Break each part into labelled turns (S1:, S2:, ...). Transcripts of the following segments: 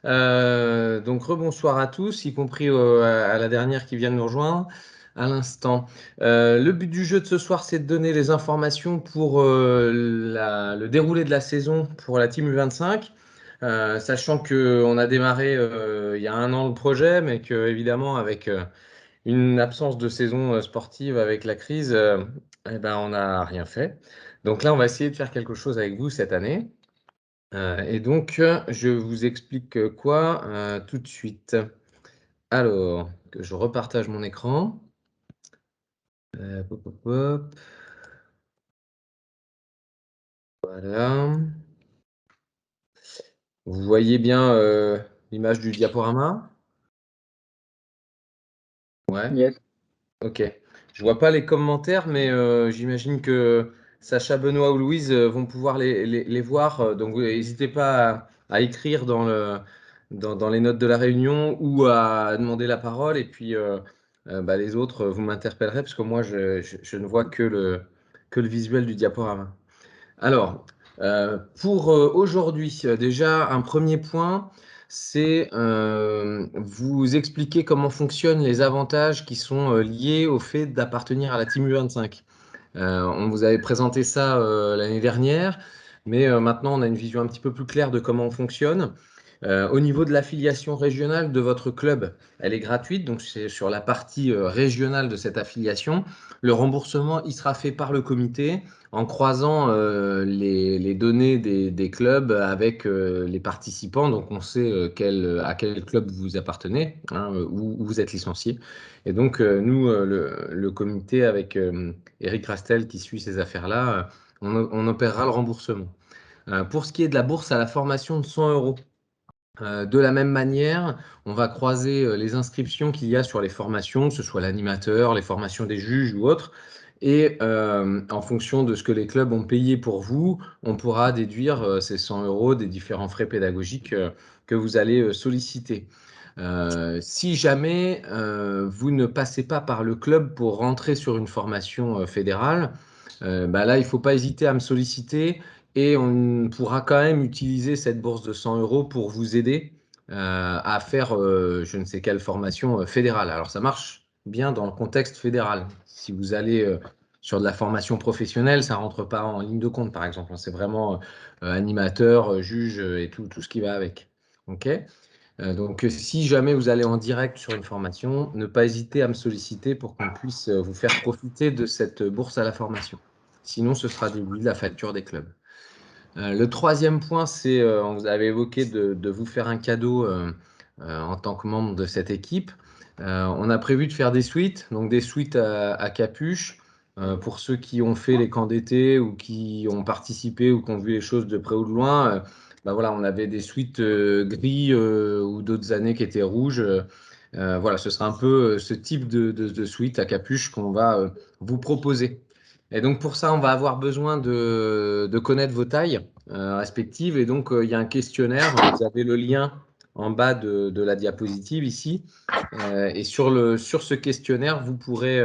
S1: Donc rebonsoir à tous, y compris à la dernière qui vient de nous rejoindre à l'instant. Le but du jeu de ce soir, c'est de donner les informations pour le déroulé de la saison pour la Team U25, sachant qu'on a démarré il y a un an le projet, mais que évidemment avec une absence de saison sportive avec la crise, eh ben, on n'a rien fait. Donc là, on va essayer de faire quelque chose avec vous cette année. Et donc, je vous explique quoi tout de suite. Alors, que je repartage mon écran. Hop, hop, hop. Voilà. Vous voyez bien l'image du diaporama? Ouais.
S2: Yes.
S1: Ok. Je vois pas les commentaires, mais j'imagine que Sacha, Benoît ou Louise vont pouvoir les voir. Donc, n'hésitez pas à écrire dans les notes de la réunion ou à demander la parole. Et puis, bah, les autres, vous m'interpellerez parce que moi, je ne vois que le visuel du diaporama. Alors, pour aujourd'hui, déjà, un premier point, c'est vous expliquer comment fonctionnent les avantages qui sont liés au fait d'appartenir à la Team U25. On vous avait présenté ça l'année dernière, mais maintenant, on a une vision un petit peu plus claire de comment on fonctionne. Au niveau de l'affiliation régionale de votre club, elle est gratuite, donc c'est sur la partie régionale de cette affiliation. Le remboursement, il sera fait par le comité en croisant les données des clubs avec les participants. Donc on sait à quel club vous appartenez, hein, où vous êtes licencié. Et donc nous, le comité avec Eric Rastel qui suit ces affaires-là, on opérera le remboursement. Pour ce qui est de la bourse à la formation de 100 euros, de la même manière, on va croiser les inscriptions qu'il y a sur les formations, que ce soit l'animateur, les formations des juges ou autres. Et en fonction de ce que les clubs ont payé pour vous, on pourra déduire ces 100 euros des différents frais pédagogiques que vous allez solliciter. Si jamais vous ne passez pas par le club pour rentrer sur une formation fédérale, bah là, il ne faut pas hésiter à me solliciter et on pourra quand même utiliser cette bourse de 100 euros pour vous aider à faire je ne sais quelle formation fédérale. Alors, ça marche bien dans le contexte fédéral. Si vous allez sur de la formation professionnelle, ça ne rentre pas en ligne de compte, par exemple. C'est vraiment animateur, juge et tout ce qui va avec. OK? Donc, si jamais vous allez en direct sur une formation, ne pas hésiter à me solliciter pour qu'on puisse vous faire profiter de cette bourse à la formation. Sinon, ce sera déduit de la facture des clubs. Le troisième point, c'est, on vous avait évoqué de vous faire un cadeau en tant que membre de cette équipe. On a prévu de faire des suites, donc des suites à capuche pour ceux qui ont fait les camps d'été ou qui ont participé ou qui ont vu les choses de près ou de loin. Bah voilà, on avait des suites gris ou d'autres années qui étaient rouges. Voilà, ce sera un peu ce type de suite à capuche qu'on va vous proposer. Et donc pour ça, on va avoir besoin de connaître vos tailles respectives. Et donc il y a un questionnaire. Vous avez le lien en bas de la diapositive ici. Et sur ce questionnaire, vous pourrez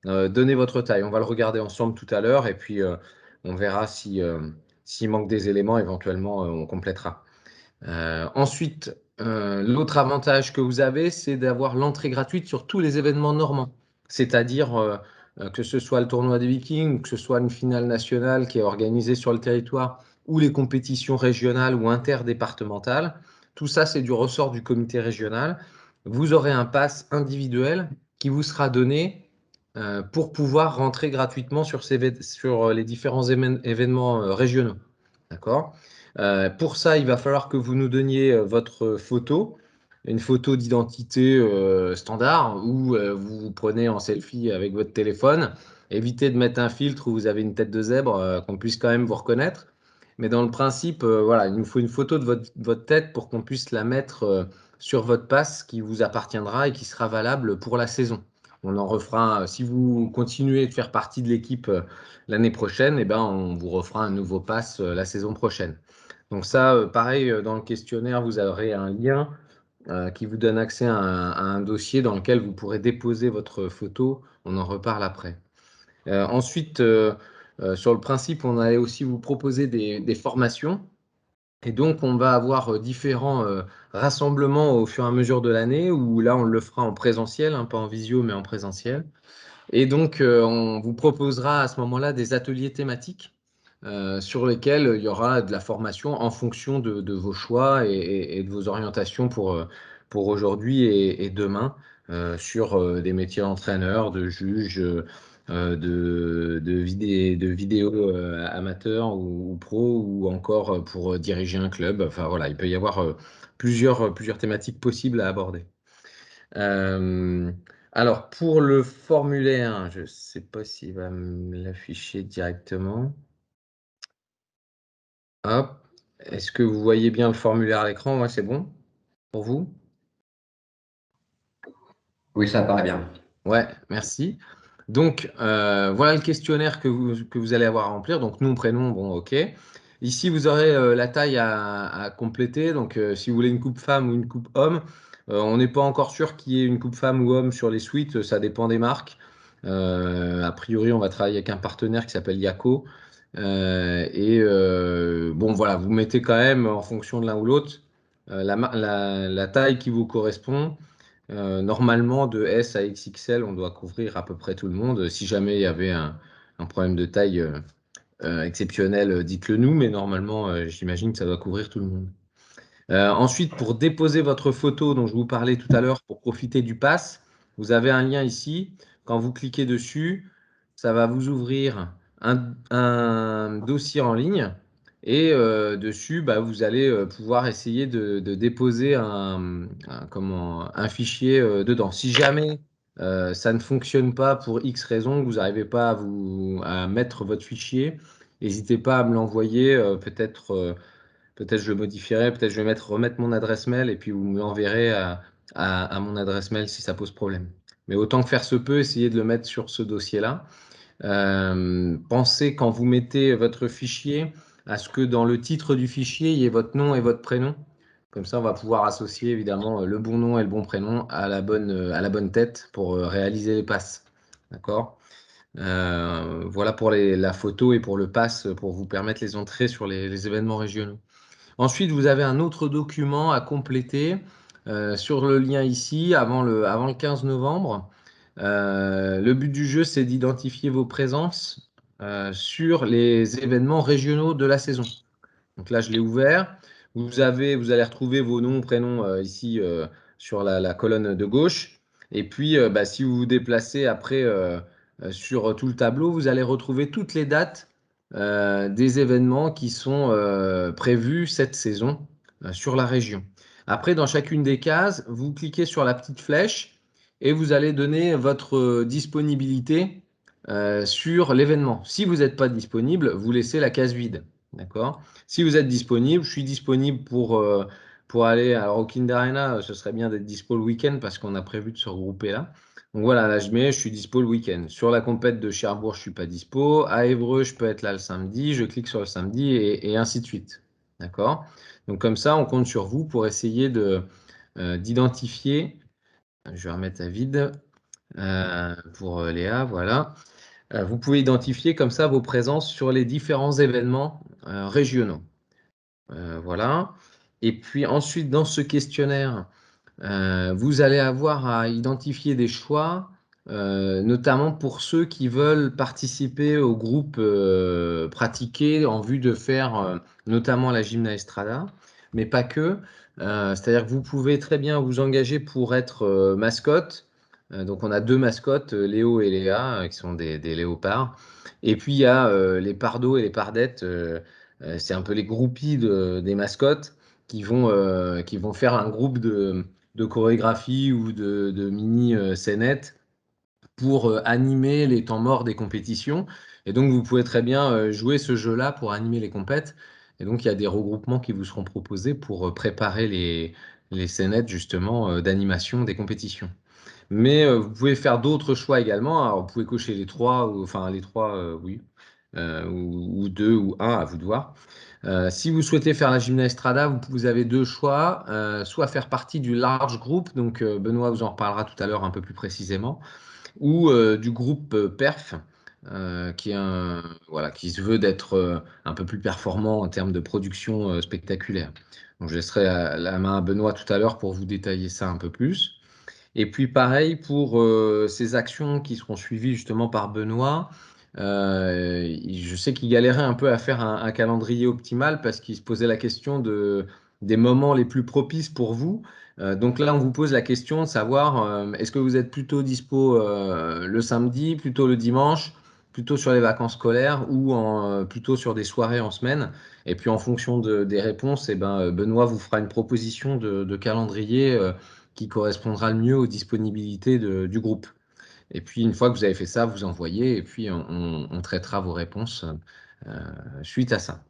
S1: donner votre taille. On va le regarder ensemble tout à l'heure et puis on verra si, s'il manque des éléments, éventuellement on complétera. Ensuite, l'autre avantage que vous avez, c'est d'avoir l'entrée gratuite sur tous les événements normands. C'est-à-dire que ce soit le tournoi des Vikings, que ce soit une finale nationale qui est organisée sur le territoire, ou les compétitions régionales ou interdépartementales. Tout ça, c'est du ressort du comité régional. Vous aurez un pass individuel qui vous sera donné pour pouvoir rentrer gratuitement sur les différents événements régionaux. D'accord? Pour ça, il va falloir que vous nous donniez votre photo, une photo d'identité standard où vous vous prenez en selfie avec votre téléphone. Évitez de mettre un filtre où vous avez une tête de zèbre, qu'on puisse quand même vous reconnaître. Mais dans le principe, voilà, il nous faut une photo de votre tête pour qu'on puisse la mettre sur votre passe qui vous appartiendra et qui sera valable pour la saison. On en refera, si vous continuez de faire partie de l'équipe l'année prochaine, eh ben, on vous refera un nouveau pass la saison prochaine. Donc ça, pareil, dans le questionnaire, vous aurez un lien qui vous donne accès à un dossier dans lequel vous pourrez déposer votre photo. On en reparle après. Ensuite, sur le principe, on allait aussi vous proposer des formations. Et donc, on va avoir différents rassemblements au fur et à mesure de l'année, où là, on le fera en présentiel, hein, pas en visio, mais en présentiel. Et donc, on vous proposera à ce moment-là des ateliers thématiques sur lesquels il y aura de la formation en fonction de vos choix et de vos orientations pour aujourd'hui et demain sur des métiers d'entraîneur, de juge, de vidéo amateur ou pro, ou encore pour diriger un club. Enfin voilà, il peut y avoir plusieurs thématiques possibles à aborder. Euh, alors, pour le formulaire, je ne sais pas s'il va me l'afficher directement. Hop. Est-ce que vous voyez bien le formulaire à l'écran? Ouais, c'est bon pour vous?
S2: Oui, ça paraît bien.
S1: Ouais, merci. Donc, voilà le questionnaire que vous allez avoir à remplir. Donc, nom, prénom, bon, OK. Ici, vous aurez la taille à compléter. Donc, si vous voulez une coupe femme ou une coupe homme, on n'est pas encore sûr qu'il y ait une coupe femme ou homme sur les suites. Ça dépend des marques. A priori, on va travailler avec un partenaire qui s'appelle Yako. Bon, voilà, vous mettez quand même en fonction de l'un ou l'autre la taille qui vous correspond. Normalement, de S à XXL, on doit couvrir à peu près tout le monde. Si jamais il y avait un problème de taille exceptionnel, dites-le nous, mais normalement, j'imagine que ça doit couvrir tout le monde. Ensuite, pour déposer votre photo dont je vous parlais tout à l'heure, pour profiter du pass, vous avez un lien ici. Quand vous cliquez dessus, ça va vous ouvrir un dossier en ligne. Et dessus, bah, vous allez pouvoir essayer de déposer un fichier dedans. Si jamais ça ne fonctionne pas pour X raison, que vous n'arrivez pas à mettre votre fichier, n'hésitez pas à me l'envoyer. Peut-être je le modifierai, peut-être je vais remettre mon adresse mail et puis vous me l'enverrez à mon adresse mail si ça pose problème. Mais autant que faire se peut, essayez de le mettre sur ce dossier-là. Pensez quand vous mettez votre fichier à ce que dans le titre du fichier, il y ait votre nom et votre prénom. Comme ça, on va pouvoir associer évidemment le bon nom et le bon prénom à la bonne tête pour réaliser les passes. D'accord? Voilà pour la photo et pour le pass pour vous permettre les entrées sur les événements régionaux. Ensuite, vous avez un autre document à compléter sur le lien ici avant le 15 novembre. Le but du jeu, c'est d'identifier vos présences sur les événements régionaux de la saison. Donc là, je l'ai ouvert. Vous allez retrouver vos noms, prénoms ici sur la colonne de gauche. Et puis, bah, si vous vous déplacez après sur tout le tableau, vous allez retrouver toutes les dates des événements qui sont prévus cette saison sur la région. Après, dans chacune des cases, vous cliquez sur la petite flèche et vous allez donner votre disponibilité sur l'événement. Si vous n'êtes pas disponible, vous laissez la case vide. D'accord? Si vous êtes disponible, je suis disponible pour aller à Rockland Arena. Ce serait bien d'être dispo le week-end parce qu'on a prévu de se regrouper là. Donc voilà, là je suis dispo le week-end. Sur la compète de Cherbourg, je suis pas dispo. À Évreux, je peux être là le samedi. Je clique sur le samedi et ainsi de suite. D'accord? Donc comme ça, on compte sur vous pour essayer d'identifier. Je vais remettre à vide pour Léa. Voilà. Vous pouvez identifier comme ça vos présences sur les différents événements régionaux. Voilà. Et puis ensuite, dans ce questionnaire, vous allez avoir à identifier des choix, notamment pour ceux qui veulent participer au groupe pratiqué en vue de faire notamment la Gymna Estrada, mais pas que. C'est-à-dire que vous pouvez très bien vous engager pour être mascotte. Donc on a deux mascottes, Léo et Léa, qui sont des léopards. Et puis il y a les pardos et les pardettes. C'est un peu les groupies des mascottes qui vont faire un groupe de chorégraphie ou de mini scénettes pour animer les temps morts des compétitions. Et donc, vous pouvez très bien jouer ce jeu-là pour animer les compètes. Et donc, il y a des regroupements qui vous seront proposés pour préparer les scénettes, justement, d'animation des compétitions. Mais vous pouvez faire d'autres choix également. Alors, vous pouvez cocher les trois, enfin les trois, oui, ou deux ou un, à vous de voir. Si vous souhaitez faire la Gymna Estrada, vous avez deux choix, soit faire partie du large groupe, donc Benoît vous en reparlera tout à l'heure un peu plus précisément, ou du groupe PERF. qui se veut d'être un peu plus performant en termes de production spectaculaire. Donc, je laisserai la main à Benoît tout à l'heure pour vous détailler ça un peu plus. Et puis pareil pour ces actions qui seront suivies justement par Benoît. Je sais qu'il galérait un peu à faire un calendrier optimal parce qu'il se posait la question des moments les plus propices pour vous. Donc là, on vous pose la question de savoir est-ce que vous êtes plutôt dispo le samedi, plutôt le dimanche, plutôt sur les vacances scolaires ou plutôt sur des soirées en semaine. Et puis en fonction des réponses, eh ben, Benoît vous fera une proposition de calendrier qui correspondra le mieux aux disponibilités du groupe. Et puis, une fois que vous avez fait ça, vous envoyez et puis on traitera vos réponses suite à ça.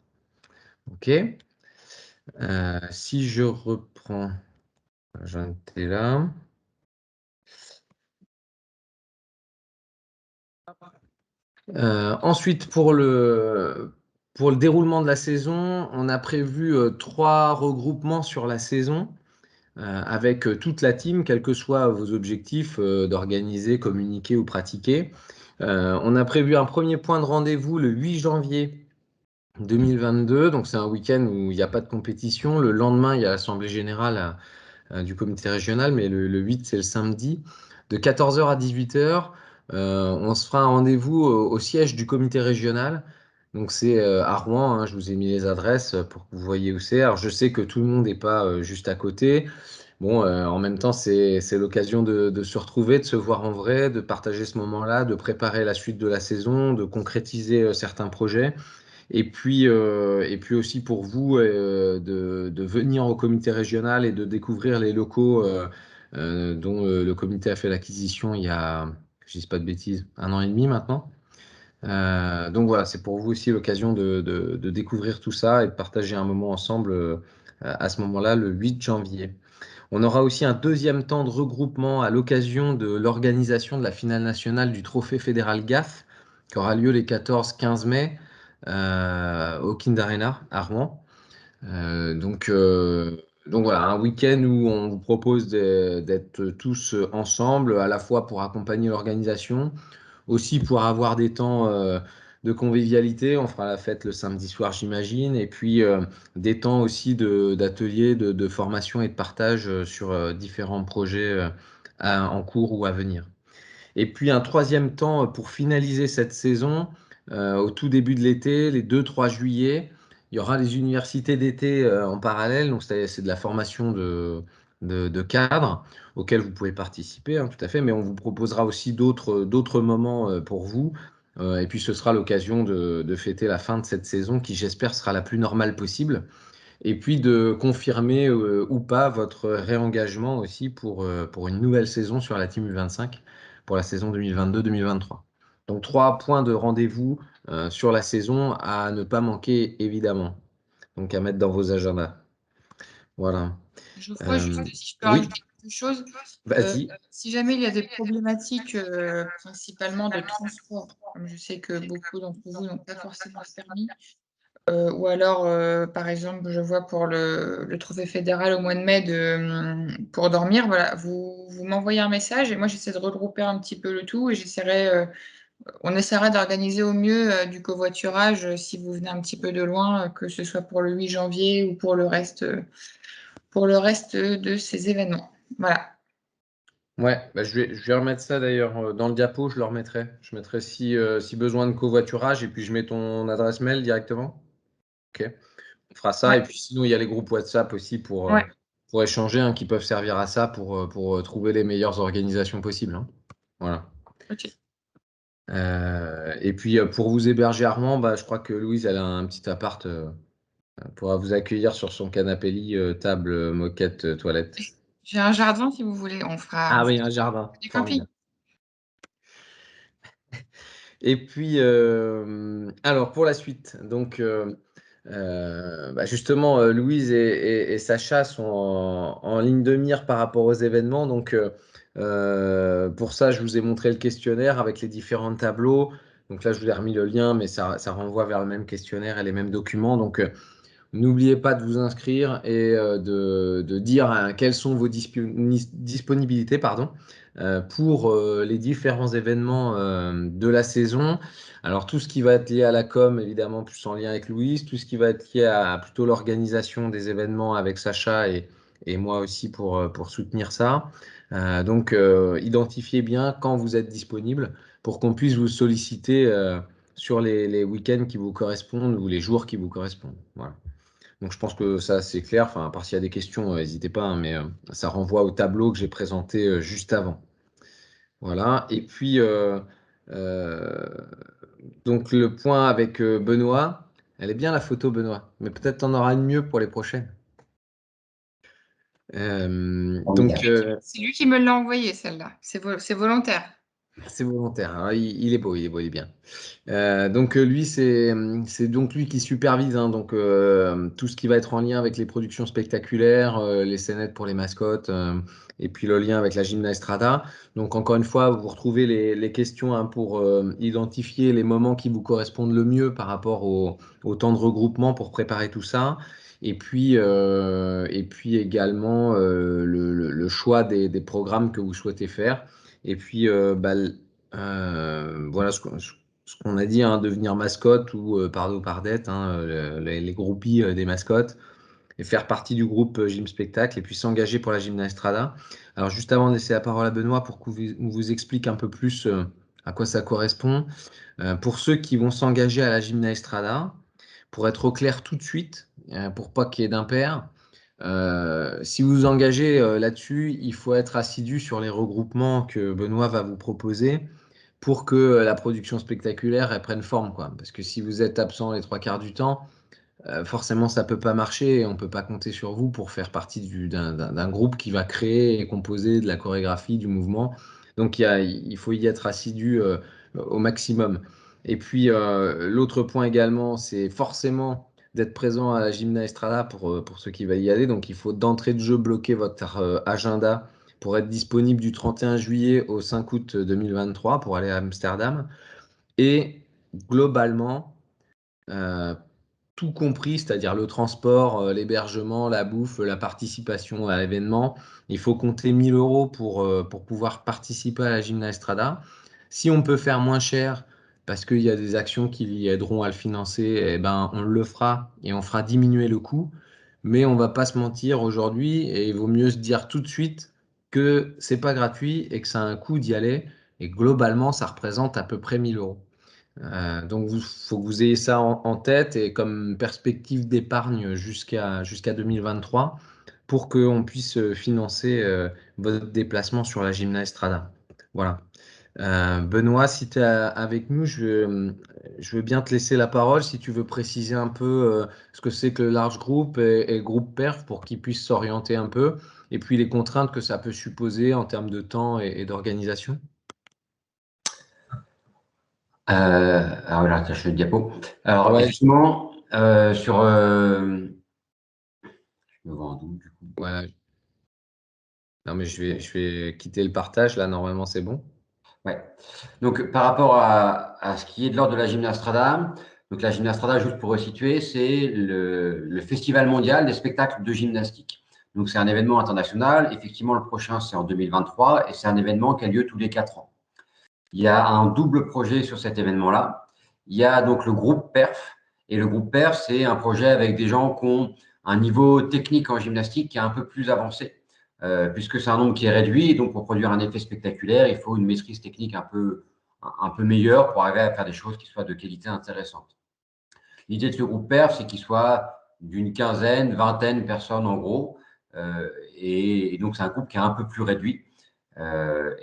S1: OK. Si je reprends, j'en étais là. Ensuite, pour le déroulement de la saison, on a prévu 3 regroupements sur la saison. Avec toute la team, quels que soient vos objectifs d'organiser, communiquer ou pratiquer. On a prévu un premier point de rendez-vous le 8 janvier 2022, donc c'est un week-end où il n'y a pas de compétition. Le lendemain, il y a l'Assemblée générale du comité régional, mais le 8, c'est le samedi, de 14h à 18h. On se fera un rendez-vous au siège du comité régional. Donc c'est à Rouen, hein, je vous ai mis les adresses pour que vous voyez où c'est. Alors je sais que tout le monde n'est pas juste à côté. Bon, en même temps, c'est l'occasion de se retrouver, de se voir en vrai, de partager ce moment-là, de préparer la suite de la saison, de concrétiser certains projets. Et puis aussi pour vous de venir au comité régional et de découvrir les locaux dont le comité a fait l'acquisition il y a, je dis pas de bêtises, 1 an et demi maintenant. Donc voilà, c'est pour vous aussi l'occasion de découvrir tout ça et de partager un moment ensemble à ce moment-là, le 8 janvier. On aura aussi un deuxième temps de regroupement à l'occasion de l'organisation de la finale nationale du Trophée fédéral GAF, qui aura lieu les 14-15 mai au Kind Arena à Rouen. Donc voilà, un week-end où on vous propose d'être tous ensemble, à la fois pour accompagner l'organisation, aussi pour avoir des temps de convivialité. On fera la fête le samedi soir, j'imagine, et puis des temps aussi d'ateliers, de formation et de partage sur différents projets en cours ou à venir. Et puis un troisième temps pour finaliser cette saison, au tout début de l'été, les 2-3 juillet, il y aura les universités d'été en parallèle, donc c'est de la formation de cadres auxquels vous pouvez participer, hein, tout à fait, mais on vous proposera aussi d'autres moments pour vous. Et puis ce sera l'occasion de fêter la fin de cette saison qui, j'espère, sera la plus normale possible. Et puis de confirmer ou pas votre réengagement aussi pour une nouvelle saison sur la Team U25 pour la saison 2022-2023. Donc 3 points de rendez-vous sur la saison à ne pas manquer évidemment. Donc à mettre dans vos agendas. Voilà.
S2: Geoffroy, juste si je peux
S1: Oui,
S2: rajouter quelque chose,
S1: vas-y.
S2: si jamais il y a des problématiques principalement de transport, comme je sais que beaucoup d'entre vous n'ont pas forcément le permis, ou alors, par exemple, je vois pour le trophée fédéral au mois de mai pour dormir, voilà, vous m'envoyez un message et moi j'essaie de regrouper un petit peu le tout et on essaiera d'organiser au mieux du covoiturage si vous venez un petit peu de loin, que ce soit pour le 8 janvier ou pour le reste de ces événements. Voilà.
S1: Ouais, bah, je vais remettre ça d'ailleurs dans le diapo, je le remettrai. Je mettrai si besoin de covoiturage et puis je mets ton adresse mail directement. Ok. On fera ça.
S2: Ouais,
S1: Et puis sinon, il y a les groupes WhatsApp aussi
S2: ouais,
S1: pour échanger, hein, qui peuvent servir à ça pour trouver les meilleures organisations possibles, hein. Voilà.
S2: OK.
S1: Et puis pour vous héberger à Rouen, bah, je crois que Louise, elle a un petit appart, pourra vous accueillir sur son canapé lit, table, moquette, toilette.
S2: J'ai un jardin si vous voulez, on
S1: Ah
S2: fera
S1: oui, un jardin,
S2: des campings.
S1: formidable. Et puis, alors pour la suite, donc bah, justement, Louise et Sacha sont en ligne de mire par rapport aux événements. Donc, pour ça, je vous ai montré le questionnaire avec les différents tableaux. Donc là, je vous ai remis le lien, mais ça renvoie vers le même questionnaire et les mêmes documents. Donc, N'oubliez pas de vous inscrire et de dire quelles sont vos disponibilités, pardon, pour les différents événements de la saison. Alors tout ce qui va être lié à la com, évidemment, plus en lien avec Louise, tout ce qui va être lié à plutôt l'organisation des événements avec Sacha et moi aussi pour soutenir ça. Donc identifiez bien quand vous êtes disponible pour qu'on puisse vous solliciter sur les week-ends qui vous correspondent ou les jours qui vous correspondent. Voilà. Donc je pense que ça c'est clair. Enfin, à part s'il y a des questions, n'hésitez pas, hein, mais ça renvoie au tableau que j'ai présenté juste avant. Voilà. Et puis euh, donc le point avec Benoît, elle est bien la photo Benoît, mais peut-être t'en auras une mieux pour les prochaines. Euh, donc euh,
S2: C'est lui qui me l'a envoyé, celle-là. C'est volontaire.
S1: c'est volontaire, hein. Il est beau, il est beau, il est bien. Lui, c'est donc lui qui supervise hein, tout ce qui va être en lien avec les productions spectaculaires, les scénettes pour les mascottes, et puis le lien avec la Gymnaestrada. Donc encore une fois, vous retrouvez les questions hein, pour identifier les moments qui vous correspondent le mieux par rapport au temps de regroupement pour préparer tout ça. Et puis également le choix des programmes que vous souhaitez faire. Et puis, voilà ce qu'on a dit, hein, devenir mascotte ou par ou par dette, hein, les groupies des mascottes, et faire partie du groupe Gym Spectacle, et puis s'engager pour la Gymnaestrada. Alors, juste avant de laisser la parole à Benoît pour qu'on vous explique un peu plus à quoi ça correspond, pour ceux qui vont s'engager à la Gymnaestrada, pour être au clair tout de suite, pour pas qu'il y ait d'impair, si vous vous engagez là-dessus, il faut être assidu sur les regroupements que Benoît va vous proposer pour que la production spectaculaire elle prenne forme, quoi. Parce que si vous êtes absent les trois quarts du temps, forcément ça peut pas marcher et on peut pas compter sur vous pour faire partie d'un groupe qui va créer et composer de la chorégraphie, du mouvement. Donc il faut y être assidu au maximum. Et puis l'autre point également, c'est forcément d'être présent à la Gymna Estrada pour ceux qui vont y aller. Donc il faut d'entrée de jeu bloquer votre agenda pour être disponible du 31 juillet au 5 août 2023 pour aller à Amsterdam. Et globalement, euh, tout compris, c'est-à-dire le transport, l'hébergement, la bouffe, la participation à l'événement. Il faut compter 1000 euros pour pouvoir participer à la Gymnaestrada. Si on peut faire moins cher, parce qu'il y a des actions qui y aideront à le financer, eh ben, on le fera et on fera diminuer le coût. Mais on va pas se mentir aujourd'hui et il vaut mieux se dire tout de suite que c'est pas gratuit et que ça a un coût d'y aller. Et globalement, ça représente à peu près 1000 euros. Donc, il faut que vous ayez ça en tête et comme perspective d'épargne jusqu'à 2023 pour qu'on puisse financer votre déplacement sur la Gymna Estrada. Voilà. Benoît, si tu es avec nous, je veux bien te laisser la parole si tu veux préciser un peu ce que c'est que le large group et le groupe perf pour qu'ils puissent s'orienter un peu et puis les contraintes que ça peut supposer en termes de temps et d'organisation.
S3: Alors voilà, je fais le diapo. Alors,
S1: Ouais,
S3: effectivement, je me vois en double, du coup.
S1: ouais. Non, mais je vais quitter le partage. Là, normalement, c'est bon.
S3: Ouais. Donc, par rapport à ce qui est de l'ordre de la Gymnastrada, donc la Gymnastrada, juste pour resituer, c'est le Festival mondial des spectacles de gymnastique. Donc, c'est un événement international. Effectivement, le prochain, c'est en 2023 et c'est un événement qui a lieu tous les 4 ans. Il y a un double projet sur cet événement-là. Il y a donc le groupe PERF. Et le groupe PERF, c'est un projet avec des gens qui ont un niveau technique en gymnastique qui est un peu plus avancé, puisque c'est un nombre qui est réduit. Et donc, pour produire un effet spectaculaire, il faut une maîtrise technique un peu meilleure pour arriver à faire des choses qui soient de qualité intéressante. L'idée de ce groupe PERF, c'est qu'il soit d'une quinzaine, vingtaine de personnes en gros. Et donc, c'est un groupe qui est un peu plus réduit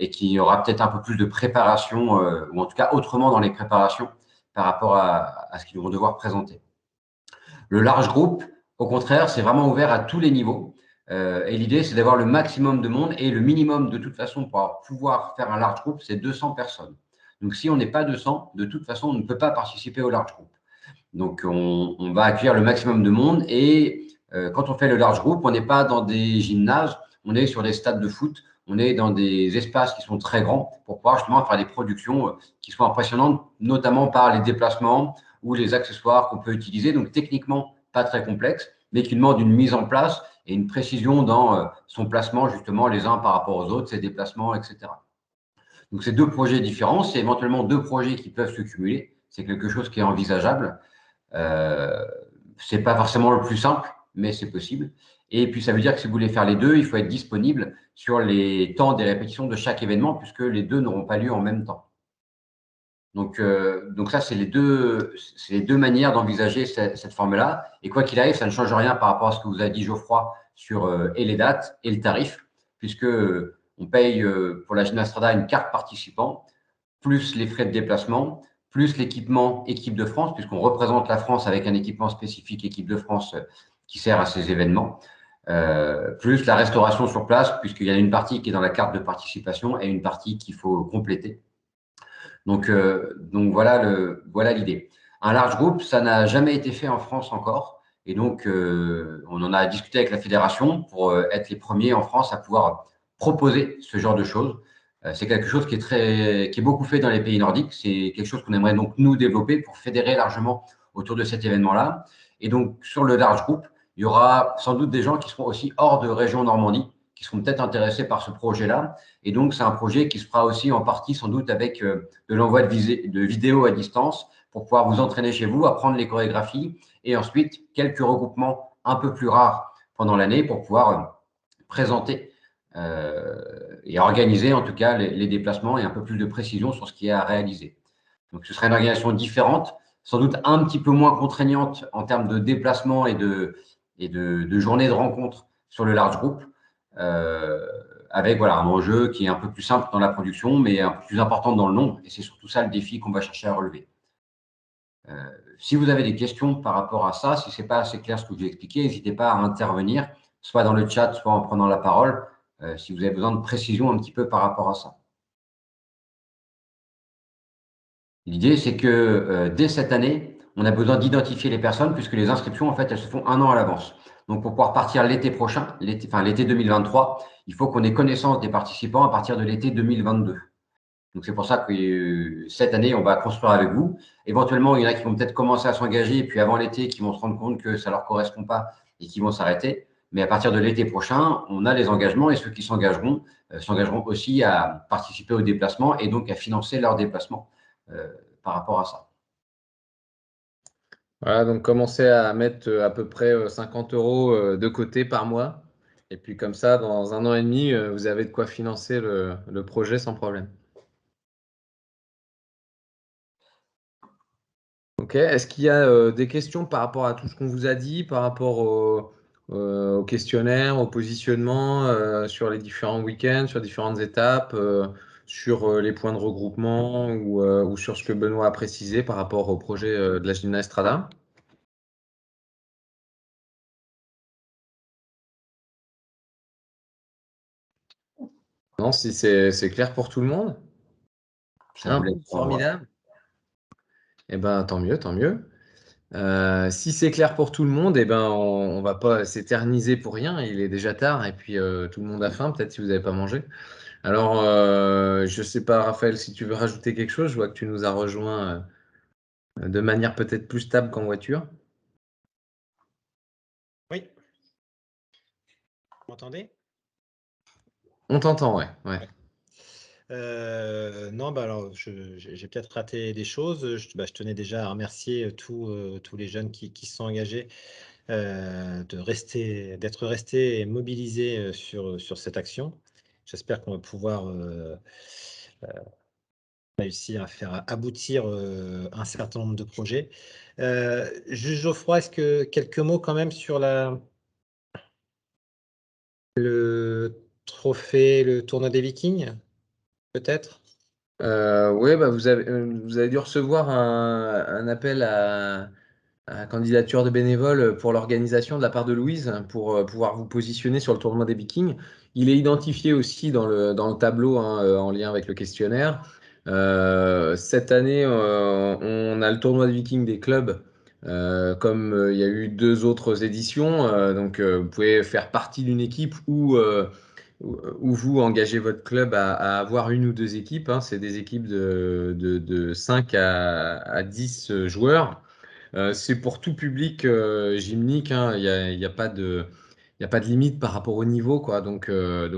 S3: et qui aura peut-être un peu plus de préparation, ou en tout cas autrement dans les préparations par rapport à ce qu'ils vont devoir présenter. Le large groupe, au contraire, c'est vraiment ouvert à tous les niveaux. Et l'idée, c'est d'avoir le maximum de monde et le minimum de toute façon pour pouvoir faire un large groupe, c'est 200 personnes. Donc, si on n'est pas 200, de toute façon, on ne peut pas participer au large groupe. Donc, on va accueillir le maximum de monde et quand on fait le large groupe, on n'est pas dans des gymnases, on est sur des stades de foot, on est dans des espaces qui sont très grands pour pouvoir justement faire des productions qui sont impressionnantes, notamment par les déplacements ou les accessoires qu'on peut utiliser. Donc, techniquement, pas très complexe, mais qui demande une mise en place et une précision dans son placement, justement, les uns par rapport aux autres, ses déplacements, etc. Donc, c'est deux projets différents. C'est éventuellement deux projets qui peuvent se cumuler. C'est quelque chose qui est envisageable. Ce n'est pas forcément le plus simple, mais c'est possible. Et puis, ça veut dire que si vous voulez faire les deux, il faut être disponible sur les temps des répétitions de chaque événement, puisque les deux n'auront pas lieu en même temps. Donc ça, c'est les deux manières d'envisager cette forme-là. Et quoi qu'il arrive, ça ne change rien par rapport à ce que vous a dit Geoffroy sur et les dates et le tarif, puisque on paye pour la Gymnastrada une carte participant, plus les frais de déplacement, plus l'équipement équipe de France, puisqu'on représente la France avec un équipement spécifique équipe de France qui sert à ces événements, plus la restauration sur place, puisqu'il y a une partie qui est dans la carte de participation et une partie qu'il faut compléter. Donc voilà l'idée. Un large groupe, ça n'a jamais été fait en France encore. Et donc, on en a discuté avec la fédération pour être les premiers en France à pouvoir proposer ce genre de choses. C'est quelque chose qui est beaucoup fait dans les pays nordiques. C'est quelque chose qu'on aimerait donc nous développer pour fédérer largement autour de cet événement-là. Et donc, sur le large groupe, il y aura sans doute des gens qui seront aussi hors de région Normandie, qui seront peut-être intéressés par ce projet-là. Et donc, c'est un projet qui se fera aussi en partie sans doute avec de l'envoi de vidéos à distance pour pouvoir vous entraîner chez vous, apprendre les chorégraphies et ensuite quelques regroupements un peu plus rares pendant l'année pour pouvoir présenter et organiser en tout cas les déplacements et un peu plus de précision sur ce qui est à réaliser. Donc, ce sera une organisation différente, sans doute un petit peu moins contraignante en termes de déplacement et de journées de rencontres sur le large groupe, avec un enjeu qui est un peu plus simple dans la production, mais un peu plus important dans le nombre. Et c'est surtout ça le défi qu'on va chercher à relever. Si vous avez des questions par rapport à ça, si ce n'est pas assez clair ce que je vous ai expliqué, n'hésitez pas à intervenir, soit dans le chat, soit en prenant la parole, si vous avez besoin de précision un petit peu par rapport à ça. L'idée, c'est que dès cette année, on a besoin d'identifier les personnes puisque les inscriptions, en fait, elles se font un an à l'avance. Donc, pour pouvoir partir l'été prochain, l'été 2023, il faut qu'on ait connaissance des participants à partir de l'été 2022. Donc, c'est pour ça que cette année, on va construire avec vous. Éventuellement, il y en a qui vont peut-être commencer à s'engager, et puis avant l'été, qui vont se rendre compte que ça ne leur correspond pas et qui vont s'arrêter. Mais à partir de l'été prochain, on a les engagements et ceux qui s'engageront aussi à participer au déplacement et donc à financer leur déplacement par rapport à ça.
S1: Voilà, donc commencez à mettre à peu près 50 € de côté par mois. Et puis comme ça, dans un an et demi, vous avez de quoi financer le projet sans problème. Ok, est-ce qu'il y a des questions par rapport à tout ce qu'on vous a dit, par rapport au questionnaire, au positionnement, sur les différents week-ends, sur différentes étapes, sur les points de regroupement ou sur ce que Benoît a précisé par rapport au projet de la Gymnastrada? Non, si c'est clair pour tout le monde? Formidable. Eh ben, tant mieux, tant mieux. Si c'est clair pour tout le monde, eh ben, on va pas s'éterniser pour rien. Il est déjà tard et puis tout le monde a faim, peut-être si vous n'avez pas mangé. Alors, je ne sais pas, Raphaël, si tu veux rajouter quelque chose. Je vois que tu nous as rejoint de manière peut-être plus stable qu'en voiture.
S4: Oui. Vous m'entendez?
S1: On t'entend, ouais.
S4: Non, alors j'ai peut-être raté des choses. Je tenais déjà à remercier tous les jeunes qui se sont engagés, d'être restés et mobilisés sur cette action. J'espère qu'on va pouvoir réussir à faire aboutir un certain nombre de projets. Juste Geoffroy, est-ce que quelques mots quand même sur le trophée, le tournoi des Vikings, peut-être?
S1: Oui, bah, vous avez dû recevoir un appel à candidature de bénévoles pour l'organisation de la part de Louise pour pouvoir vous positionner sur le tournoi des Vikings. Il est identifié aussi dans le tableau en lien avec le questionnaire. Cette année, on a le tournoi des Vikings des clubs. Comme il y a eu 2 autres éditions, donc vous pouvez faire partie d'une équipe ou vous engagez votre club à avoir 1 ou 2 équipes. C'est des équipes de 5 à 10 joueurs. C'est pour tout public gymnique, hein. Il y a pas de limite par rapport au niveau, quoi. Donc,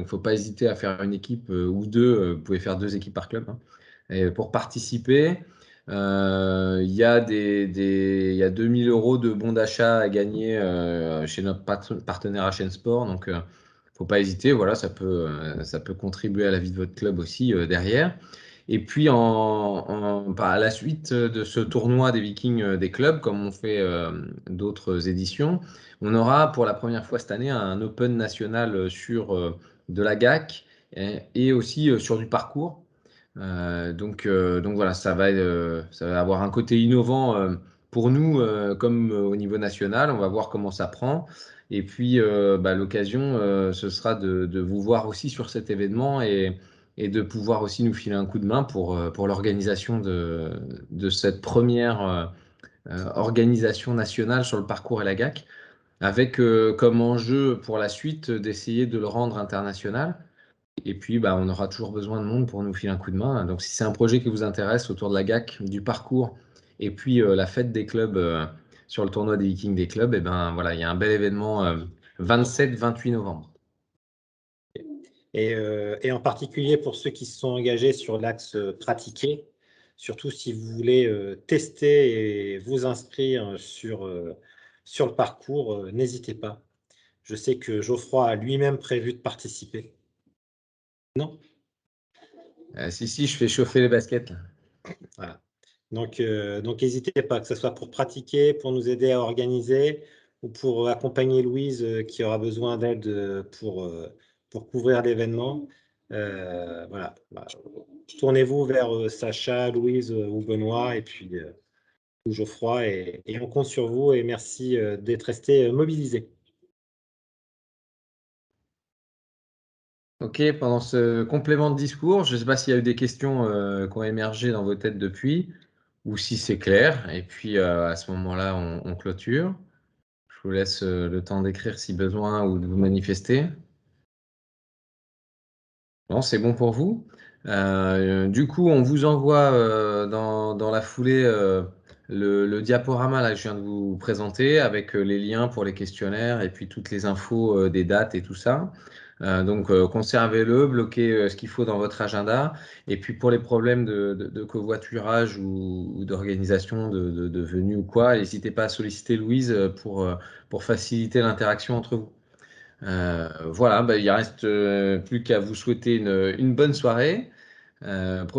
S1: faut pas hésiter à faire une équipe ou deux. Vous pouvez faire 2 équipes par club, hein. Et pour participer, il y a il y a 2000 € de bons d'achat à gagner chez notre partenaire HN Sport. Donc, faut pas hésiter. Voilà, ça peut contribuer à la vie de votre club aussi derrière. Et puis, à la suite de ce tournoi des Vikings des clubs, comme on fait d'autres éditions, on aura pour la première fois cette année un Open national sur de la GAC et aussi sur du parcours. Donc voilà, ça va avoir un côté innovant pour nous comme au niveau national. On va voir comment ça prend. Et puis l'occasion, ce sera de vous voir aussi sur cet événement et de pouvoir aussi nous filer un coup de main pour l'organisation de cette première organisation nationale sur le parcours et la GAC, avec comme enjeu pour la suite d'essayer de le rendre international. Et puis, on aura toujours besoin de monde pour nous filer un coup de main. Donc, si c'est un projet qui vous intéresse autour de la GAC, du parcours, et puis la fête des clubs sur le tournoi des Vikings des clubs, et ben voilà, il y a un bel événement 27-28 novembre.
S4: Et en particulier pour ceux qui se sont engagés sur l'axe pratiquer, surtout si vous voulez tester et vous inscrire sur le parcours, n'hésitez pas. Je sais que Geoffroy a lui-même prévu de participer. Non?
S1: Si, je fais chauffer les baskets, là.
S4: Voilà. Donc, n'hésitez pas, que ce soit pour pratiquer, pour nous aider à organiser ou pour accompagner Louise qui aura besoin d'aide pour couvrir l'événement. Voilà. Tournez-vous vers Sacha, Louise ou Benoît et puis ou Geoffroy et on compte sur vous et merci d'être resté mobilisés.
S1: Ok, pendant ce complément de discours, je ne sais pas s'il y a eu des questions qui ont émergé dans vos têtes depuis, ou si c'est clair. Et puis à ce moment-là, on clôture. Je vous laisse le temps d'écrire si besoin ou de vous manifester. Non, c'est bon pour vous. Du coup, on vous envoie dans la foulée le diaporama là, que je viens de vous présenter avec les liens pour les questionnaires et puis toutes les infos des dates et tout ça. Donc, conservez-le, bloquez ce qu'il faut dans votre agenda. Et puis, pour les problèmes de covoiturage ou d'organisation de venue ou quoi, n'hésitez pas à solliciter Louise pour faciliter l'interaction entre vous. Voilà, il ne reste plus qu'à vous souhaiter une bonne soirée.